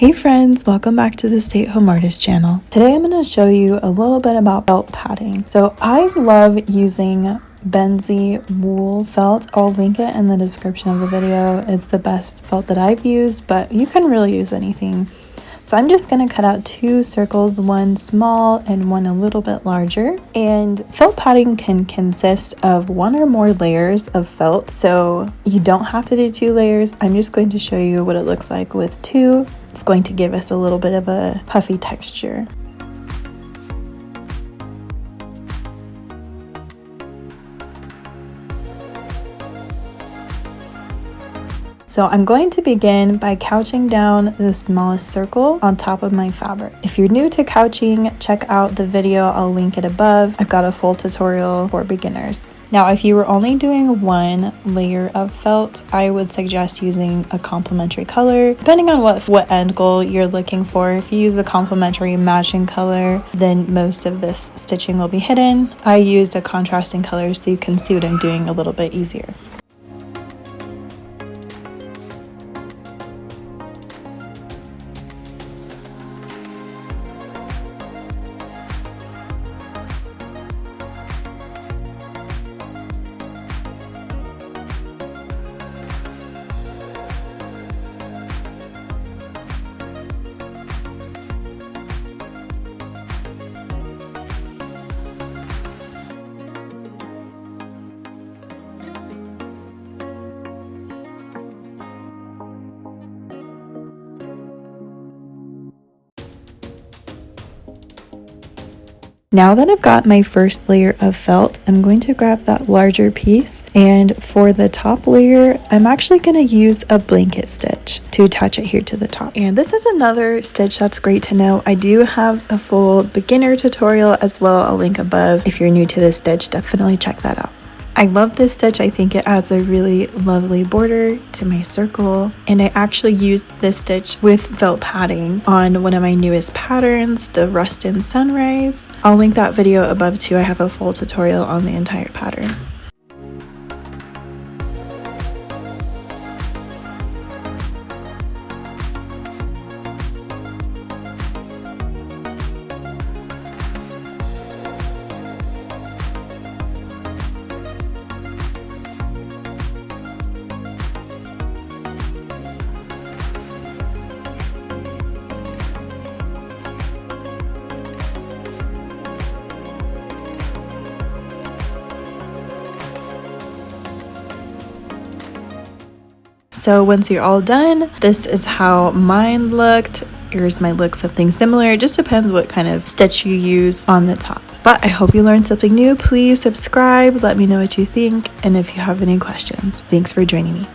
Hey friends, welcome back to the Stay at Home Artist channel. Today I'm going to show you a little bit about felt padding. So I love using Benzie wool felt. I'll link it in the description of the video. It's the best felt that I've used, but you can really use anything. So I'm just going to cut out two circles, one small and one a little bit larger. And felt padding can consist of one or more layers of felt. So you don't have to do two layers. I'm just going to show you what it looks like with two. It's going to give us a little bit of a puffy texture. So I'm going to begin by couching down the smallest circle on top of my fabric. If you're new to couching, check out the video, I'll link it above. I've got a full tutorial for beginners. Now, if you were only doing one layer of felt, I would suggest using a complementary color. Depending on what end goal you're looking for, if you use a complementary matching color, then most of this stitching will be hidden. I used a contrasting color so you can see what I'm doing a little bit easier. Now that I've got my first layer of felt, I'm going to grab that larger piece, and for the top layer, I'm actually going to use a blanket stitch to attach it here to the top. And this is another stitch that's great to know. I do have a full beginner tutorial as well. I'll link above. If you're new to this stitch, definitely check that out. I love this stitch. I think it adds a really lovely border to my circle, and I actually used this stitch with felt padding on one of my newest patterns, the Rustin Sunrise. I'll link that video above too. I have a full tutorial on the entire pattern. So once you're all done, this is how mine looked. Here's my look, something similar. It just depends what kind of stitch you use on the top. But I hope you learned something new. Please subscribe, let me know what you think, and if you have any questions. Thanks for joining me.